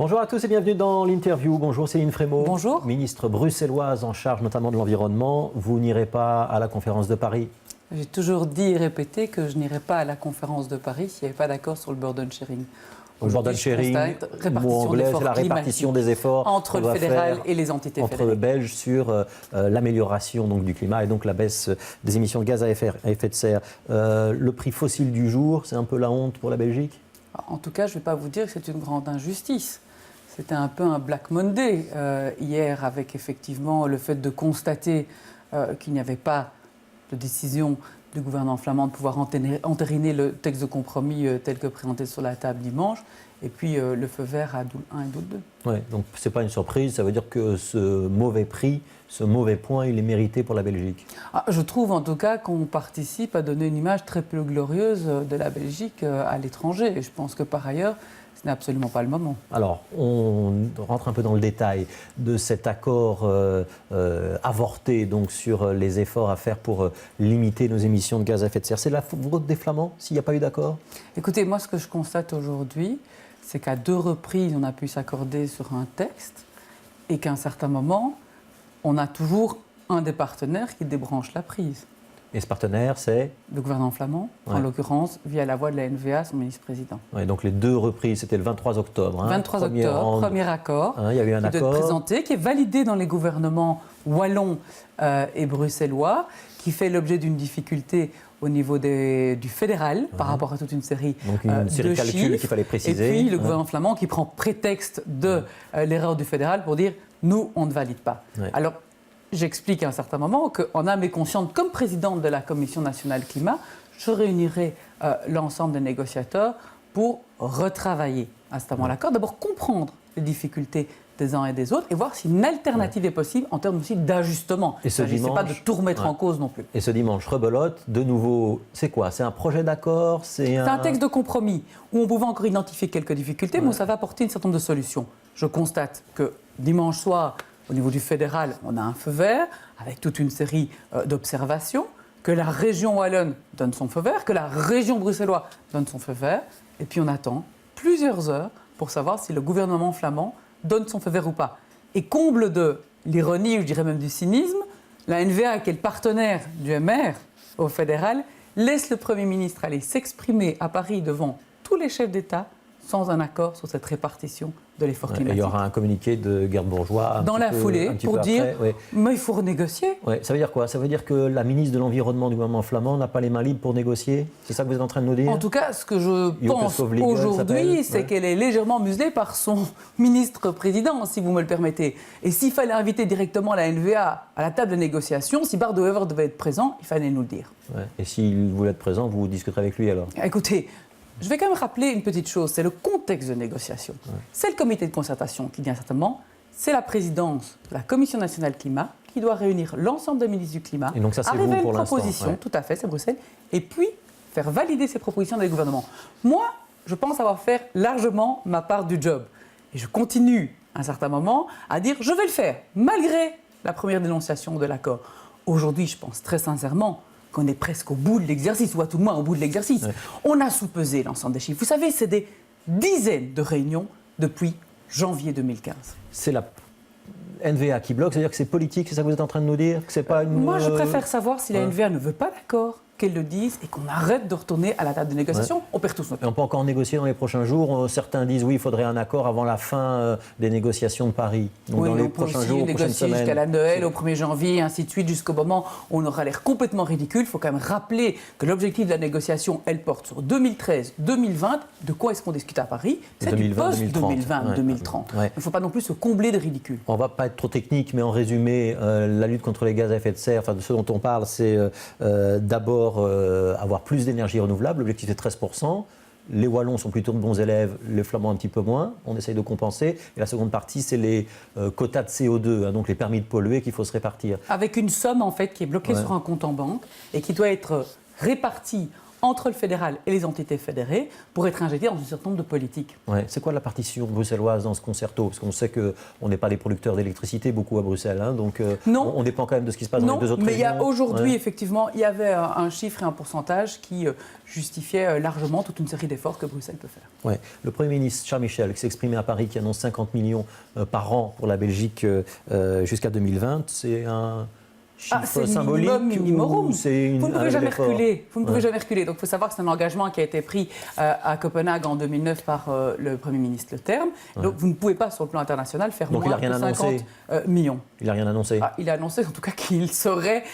Bonjour à tous et bienvenue dans l'interview. Bonjour Céline Frémaux. Bonjour. Ministre bruxelloise en charge notamment de l'environnement. Vous n'irez pas à la conférence de Paris? J'ai toujours dit et répété que je n'irai pas à la conférence de Paris s'il n'y avait pas d'accord sur le burden sharing. Le burden sharing, mot anglais, c'est la répartition des efforts entre le fédéral et les entités fédérales. Entre Belges sur l'amélioration du climat et donc la baisse des émissions de gaz à effet de serre. Le prix fossile du jour, c'est un peu la honte pour la Belgique? En tout cas, je ne vais pas vous dire que c'est une grande injustice. C'était un peu un Black Monday hier avec effectivement le fait de constater qu'il n'y avait pas de décision du gouvernement flamand de pouvoir entériner le texte de compromis tel que présenté sur la table dimanche, et puis le feu vert à Doel 1 et Doel 2. Oui, donc ce n'est pas une surprise, ça veut dire que ce mauvais prix, ce mauvais point, il est mérité pour la Belgique. Je trouve en tout cas qu'on participe à donner une image très peu glorieuse de la Belgique à l'étranger, et je pense que par ailleurs, ce n'est absolument pas le moment. Alors, on rentre un peu dans le détail de cet accord avorté donc, sur les efforts à faire pour limiter nos émissions de gaz à effet de serre. C'est la faute des Flamands s'il n'y a pas eu d'accord? Écoutez, moi ce que je constate aujourd'hui, c'est qu'à 2 reprises, on a pu s'accorder sur un texte et qu'à un certain moment, on a toujours un des partenaires qui débranche la prise. Et ce partenaire, c'est le gouvernement flamand, en l'occurrence, via la voix de la NVA, son ministre-président. Ouais, donc les 2 reprises, c'était le 23 octobre. 23 octobre, premier accord, il y a eu un accord présenté, qui est validé dans les gouvernements wallons et bruxellois, qui fait l'objet d'une difficulté au niveau du fédéral par rapport à toute une série de calculs qu'il fallait préciser. Et puis le gouvernement flamand qui prend prétexte de l'erreur du fédéral pour dire « nous, on ne valide pas ». Alors, j'explique à un certain moment qu'en âme et conscience, comme présidente de la Commission nationale climat, je réunirai l'ensemble des négociateurs pour retravailler instamment l'accord. D'abord comprendre les difficultés des uns et des autres et voir si une alternative est possible en termes aussi d'ajustement. Et ce dimanche, c'est pas de tout remettre en cause non plus. Et ce dimanche, rebelote, de nouveau, c'est quoi? C'est un projet d'accord? C'est un texte de compromis où on pouvait encore identifier quelques difficultés, mais où ça va apporter une certaine nombre de solutions. Je constate que dimanche soir, au niveau du fédéral, on a un feu vert avec toute une série d'observations, que la région wallonne donne son feu vert, que la région bruxelloise donne son feu vert, et puis on attend plusieurs heures pour savoir si le gouvernement flamand donne son feu vert ou pas. Et comble de l'ironie, ou je dirais même du cynisme, la NVA, qui est le partenaire du MR au fédéral, laisse le Premier ministre aller s'exprimer à Paris devant tous les chefs d'État sans un accord sur cette répartition de l'effort climatique. Il y aura un communiqué de Geert Bourgeois dans la foulée pour dire mais il faut renégocier. Ça veut dire quoi? Ça veut dire que la ministre de l'Environnement du gouvernement flamand n'a pas les mains libres pour négocier? C'est ça que vous êtes en train de nous dire? En tout cas, ce que je pense aujourd'hui, c'est qu'elle est légèrement muselée par son ministre-président, si vous me le permettez. Et s'il fallait inviter directement la NVA à la table de négociation, si Bart de Wever devait être présent, il fallait nous le dire. Et s'il voulait être présent, vous discuterez avec lui alors? Écoutez, je vais quand même rappeler une petite chose, c'est le contexte de négociation. C'est le comité de concertation qui dit un certain moment, c'est la présidence de la Commission nationale climat qui doit réunir l'ensemble des ministres du climat, et donc ça, c'est arriver à une proposition, tout à fait, c'est Bruxelles, et puis faire valider ces propositions dans les gouvernements. Moi, je pense avoir fait largement ma part du job. Et je continue, à un certain moment, à dire je vais le faire, malgré la première dénonciation de l'accord. Aujourd'hui, je pense très sincèrement qu'on est presque au bout de l'exercice, ou à tout le moins au bout de l'exercice. On a sous-pesé l'ensemble des chiffres. Vous savez, c'est des dizaines de réunions depuis janvier 2015. C'est la NVA qui bloque, c'est-à-dire que c'est politique, c'est ça que vous êtes en train de nous dire? Que c'est pas une... Moi, je préfère savoir si la NVA ne veut pas d'accord, qu'elle le dise et qu'on arrête de retourner à la table de négociation. On perd tous notre temps. Et on peut encore négocier dans les prochains jours. Certains disent oui, il faudrait un accord avant la fin des négociations de Paris. Donc dans les prochains jours, prochaines négocier semaines. Jusqu'à la Noël, au 1er janvier, ainsi de suite, jusqu'au moment où on aura l'air complètement ridicule. Il faut quand même rappeler que l'objectif de la négociation, elle porte sur 2013-2020. De quoi est-ce qu'on discute à Paris? C'est du post-2020-2030. Il ne faut pas non plus se combler de ridicule. On ne va pas être trop technique, mais en résumé, la lutte contre les gaz à effet de serre, enfin de ce dont on parle, c'est d'abord avoir plus d'énergie renouvelable. L'objectif est 13%. Les Wallons sont plutôt de bons élèves, les Flamands un petit peu moins. On essaye de compenser. Et la seconde partie, c'est les quotas de CO2, donc les permis de polluer qu'il faut se répartir. Avec une somme en fait qui est bloquée sur un compte en banque et qui doit être répartie entre le fédéral et les entités fédérées pour être injecté dans un certain nombre de politiques. Ouais. C'est quoi la partition bruxelloise dans ce concerto? Parce qu'on sait qu'on n'est pas les producteurs d'électricité beaucoup à Bruxelles, hein, donc on dépend quand même de ce qui se passe dans les deux autres régions. Mais il y a aujourd'hui, effectivement, il y avait un chiffre et un pourcentage qui justifiait largement toute une série d'efforts que Bruxelles peut faire. Ouais. Le Premier ministre Charles Michel, qui s'est exprimé à Paris, qui annonce 50 millions par an pour la Belgique jusqu'à 2020, c'est un chiffre symbolique minimum. Ou c'est Vous ne pouvez jamais reculer. Vous ne pouvez jamais reculer. Donc il faut savoir que c'est un engagement qui a été pris à Copenhague en 2009 par le Premier ministre Le Terme. Donc vous ne pouvez pas, sur le plan international, faire moins de 50 millions. Il n'a rien annoncé. Il a annoncé en tout cas qu'il serait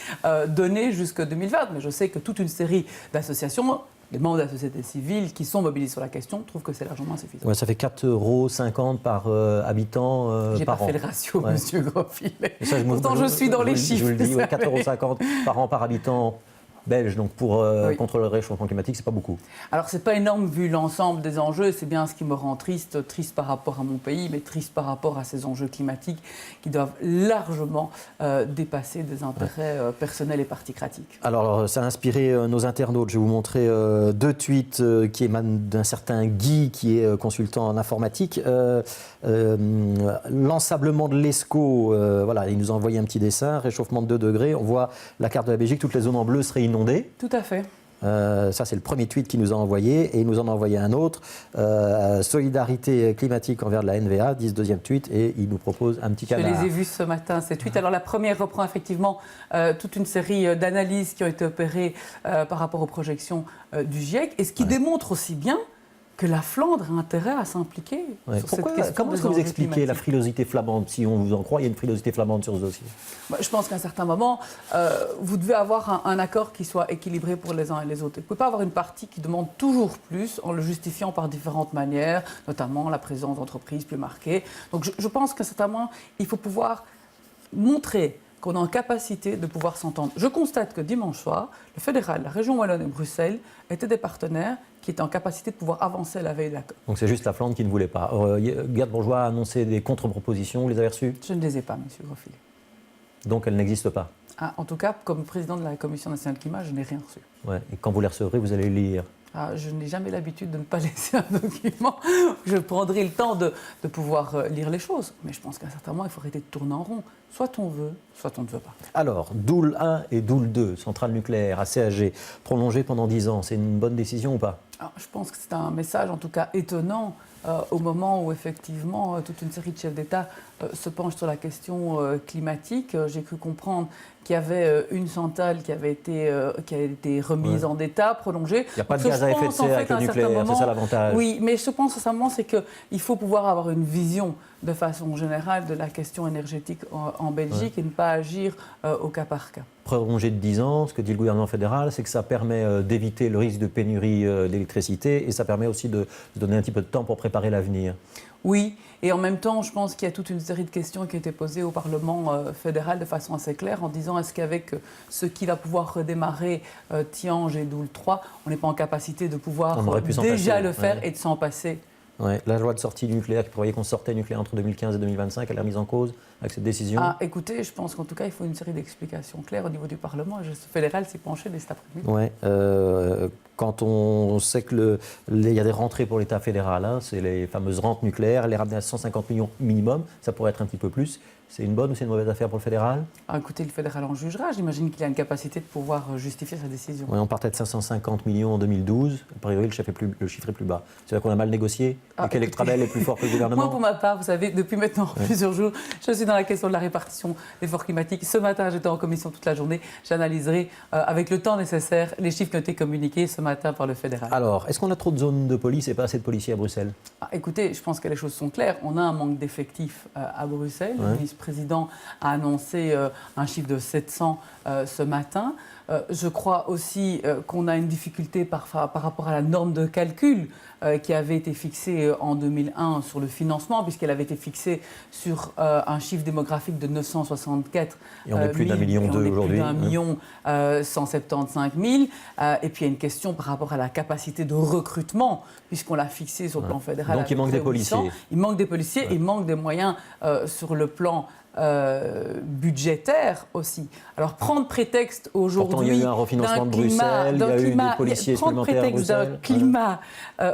donné jusqu'à 2020. Mais je sais que toute une série d'associations, les membres de la société civile qui sont mobilisés sur la question trouvent que c'est largement insuffisant. Ouais, ça fait 4,50 € par habitant J'ai par an. J'ai pas fait le ratio, monsieur Grosfilet. Pourtant, je suis dans les chiffres. Je vous le dis, 4,50 € par an par habitant belge. Donc pour contre le réchauffement climatique, c'est pas beaucoup. Alors c'est pas énorme vu l'ensemble des enjeux. C'est bien ce qui me rend triste par rapport à mon pays, mais triste par rapport à ces enjeux climatiques qui doivent largement dépasser des intérêts personnels et particratiques. Alors ça a inspiré nos internautes. Je vais vous montrer deux tweets qui émanent d'un certain Guy, qui est consultant en informatique. L'ensablement de l'Escaut, voilà, il nous a envoyé un petit dessin. Réchauffement de 2 degrés. On voit la carte de la Belgique, toutes les zones en bleu seraient inondées. Tout à fait. Ça, c'est le premier tweet qu'il nous a envoyé. Et il nous en a envoyé un autre. Solidarité climatique envers la NVA, 12e tweet. Et il nous propose un petit canard. Je les ai vus ce matin, ces tweets. Alors, la première reprend effectivement toute une série d'analyses qui ont été opérées par rapport aux projections du GIEC. Et ce qui démontre aussi bien que la Flandre a intérêt à s'impliquer sur cette question. Comment est-ce que vous expliquez la frilosité flamande? Si on vous en croit, il y a une frilosité flamande sur ce dossier. Je pense qu'à un certain moment, vous devez avoir un accord qui soit équilibré pour les uns et les autres. Vous ne pouvez pas avoir une partie qui demande toujours plus en le justifiant par différentes manières, notamment la présence d'entreprises plus marquée. Donc je pense qu'à un certain moment, il faut pouvoir montrer qu'on est en capacité de pouvoir s'entendre. Je constate que dimanche soir, le fédéral, la région wallonne et Bruxelles étaient des partenaires qui étaient en capacité de pouvoir avancer à la veille de l'accord. Donc c'est juste la Flandre qui ne voulait pas. Gerd Bourgeois a annoncé des contre-propositions, vous les avez reçues? Je ne les ai pas, monsieur Grosfilet. Donc elles n'existent pas? En tout cas, comme président de la Commission nationale climat, je n'ai rien reçu. Ouais. Et quand vous les recevrez, vous allez les lire? Je n'ai jamais l'habitude de ne pas laisser un document. Je prendrai le temps de pouvoir lire les choses. Mais je pense qu'à un certain moment, il faut arrêter de tourner en rond. Soit on veut, soit on ne veut pas. Alors, Doel 1 et Doel 2, centrale nucléaire à CAG, prolongée pendant 10 ans, c'est une bonne décision ou pas? Je pense que c'est un message, en tout cas étonnant, au moment où effectivement toute une série de chefs d'État se penchent sur la question climatique. J'ai cru comprendre qu'il y avait une centrale qui a été remise en état, prolongée. Il n'y a pas de gaz à effet de serre avec le nucléaire, c'est ça l'avantage. Oui, mais je pense sincèrement, c'est qu'il faut pouvoir avoir une vision de façon générale de la question énergétique en Belgique et ne pas agir au cas par cas. Prolongé de 10 ans, ce que dit le gouvernement fédéral, c'est que ça permet d'éviter le risque de pénurie d'électricité et ça permet aussi de donner un petit peu de temps pour préparer l'avenir. Oui, et en même temps, je pense qu'il y a toute une série de questions qui ont été posées au Parlement fédéral de façon assez claire en disant est-ce qu'avec ce qui va pouvoir redémarrer Tihange et Doel 3, on n'est pas en capacité de pouvoir déjà le faire et de s'en passer? Ouais, la loi de sortie du nucléaire qui prévoyait qu'on sortait nucléaire entre 2015 et 2025, elle est remise en cause avec cette décision? Écoutez, je pense qu'en tout cas, il faut une série d'explications claires au niveau du Parlement. Et le fédéral s'est penché dès cet après-midi. Ouais, quand on sait qu'il y a des rentrées pour l'État fédéral, hein, c'est les fameuses rentes nucléaires, les ramener à 150 millions minimum, ça pourrait être un petit peu plus. C'est une bonne ou c'est une mauvaise affaire pour le fédéral? Écoutez, le fédéral en jugera. J'imagine qu'il a une capacité de pouvoir justifier sa décision. Ouais, on partait de 550 millions en 2012. A priori, le chiffre est plus bas. C'est-à-dire qu'on a mal négocié et qu'Electrabel est plus fort que le gouvernement? Moi, pour ma part, vous savez, depuis maintenant plusieurs jours, je suis dans la question de la répartition des efforts climatiques. Ce matin, j'étais en commission toute la journée. J'analyserai avec le temps nécessaire les chiffres qui ont été communiqués ce matin par le fédéral. Alors, est-ce qu'on a trop de zones de police et pas assez de policiers à Bruxelles? Écoutez, je pense que les choses sont claires. On a un manque d'effectifs à Bruxelles. Le vice-président a annoncé un chiffre de 700 ce matin. Je crois aussi qu'on a une difficulté par rapport à la norme de calcul qui avait été fixée en 2001 sur le financement, puisqu'elle avait été fixée sur un chiffre démographique de 964 000. Et on est plus d'1,2 million aujourd'hui. Plus d'1 175 000. Et puis il y a une question par rapport à la capacité de recrutement, puisqu'on l'a fixé sur le plan fédéral. Donc il manque des policiers. Il manque des policiers, il manque des moyens sur le plan budgétaire aussi. Alors prendre prétexte aujourd'hui pourtant, il y a eu un refinancement de Bruxelles, il y a eu des policiers supplémentaires à prétexte d'un Bruxelles. climat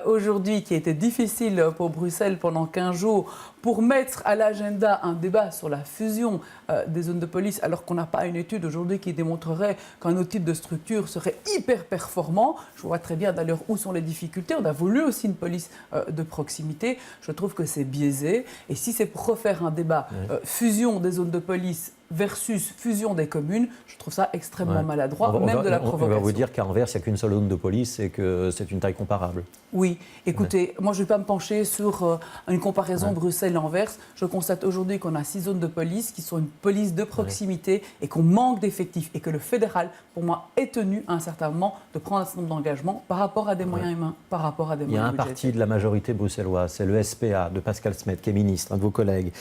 aujourd'hui qui a été difficile pour Bruxelles pendant 15 jours pour mettre à l'agenda un débat sur la fusion des zones de police, alors qu'on n'a pas une étude aujourd'hui qui démontrerait qu'un autre type de structure serait hyper performant. Je vois très bien d'ailleurs où sont les difficultés. On a voulu aussi une police de proximité. Je trouve que c'est biaisé. Et si c'est pour refaire un débat fusion des zones de police versus fusion des communes, je trouve ça extrêmement maladroit, même de la provocation. On va vous dire qu'à Anvers, il n'y a qu'une seule zone de police et que c'est une taille comparable. Oui, écoutez, moi je ne vais pas me pencher sur une comparaison Bruxelles-Anvers. Je constate aujourd'hui qu'on a 6 zones de police qui sont une police de proximité et qu'on manque d'effectifs et que le fédéral, pour moi, est tenu à un certain moment de prendre un certain nombre d'engagements par rapport à des moyens humains, par rapport à des moyens budgétaires. Il y a un parti de la majorité bruxelloise, c'est le SPA de Pascal Smet, qui est ministre, un de vos collègues,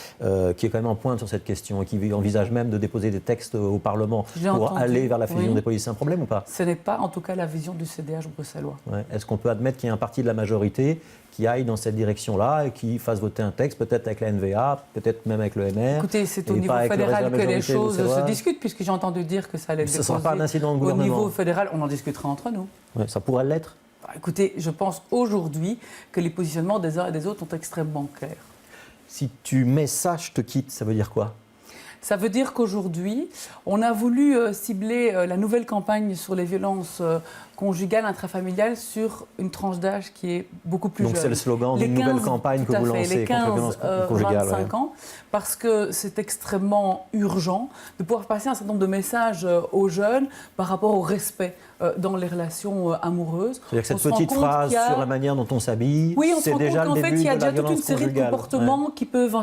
qui est quand même en pointe sur cette question et qui envisage même de déposer des textes au Parlement pour aller vers la fusion des polices. C'est un problème ou pas? Ce n'est pas en tout cas la vision du CDH bruxellois. Est-ce qu'on peut admettre qu'il y a un parti de la majorité qui aille dans cette direction-là et qui fasse voter un texte, peut-être avec la NVA, peut-être même avec le MR? Écoutez, c'est au niveau fédéral que les choses se discutent, puisque j'ai entendu dire que ça allait être déposé. Ce ne sera pas un incident de gouvernement. Au niveau fédéral, on en discutera entre nous. Ça pourrait l'être. Écoutez, je pense aujourd'hui que les positionnements des uns et des autres sont extrêmement clairs. Si tu mets ça, je te quitte, ça veut dire quoi? Ça veut dire qu'aujourd'hui, on a voulu cibler la nouvelle campagne sur les violences conjugales, intrafamiliales, sur une tranche d'âge qui est beaucoup plus jeune. Donc c'est le slogan d'une nouvelle campagne que vous lancez les 15, contre les violences conjugales. 25 ans, parce que c'est extrêmement urgent de pouvoir passer un certain nombre de messages aux jeunes par rapport au respect dans les relations amoureuses. C'est-à-dire que cette petite phrase sur la manière dont on s'habille, c'est déjà le début de la violence conjugale. Oui, on se rend compte qu'en fait, il y a déjà toute une série de comportements qui peuvent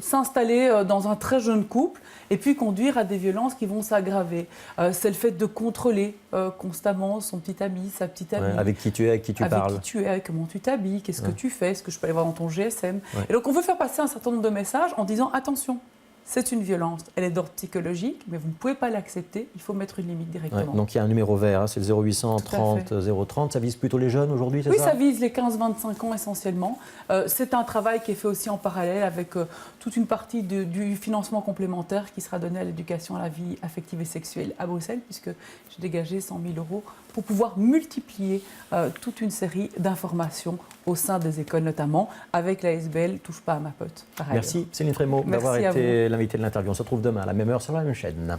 s'installer dans un très jeune couple et puis conduire à des violences qui vont s'aggraver. C'est le fait de contrôler constamment son petit ami, sa petite amie. Avec qui tu es, avec qui tu parles. Avec qui tu es, comment tu t'habilles, qu'est-ce que tu fais, est-ce que je peux aller voir dans ton GSM. Et donc on veut faire passer un certain nombre de messages en disant attention, c'est une violence, elle est d'ordre psychologique, mais vous ne pouvez pas l'accepter, il faut mettre une limite directement. Donc il y a un numéro vert, c'est le 0800 30 030, ça vise plutôt les jeunes aujourd'hui, c'est ça? Oui, ça vise les 15-25 ans essentiellement. C'est un travail qui est fait aussi en parallèle avec toute une partie du financement complémentaire qui sera donné à l'éducation à la vie affective et sexuelle à Bruxelles, puisque j'ai dégagé 100 000 € pour pouvoir multiplier toute une série d'informations au sein des écoles notamment, avec la SBL Touche pas à ma pote. Merci Céline Frémaux d'avoir été l'invitée de l'interview. On se retrouve demain à la même heure sur la même chaîne.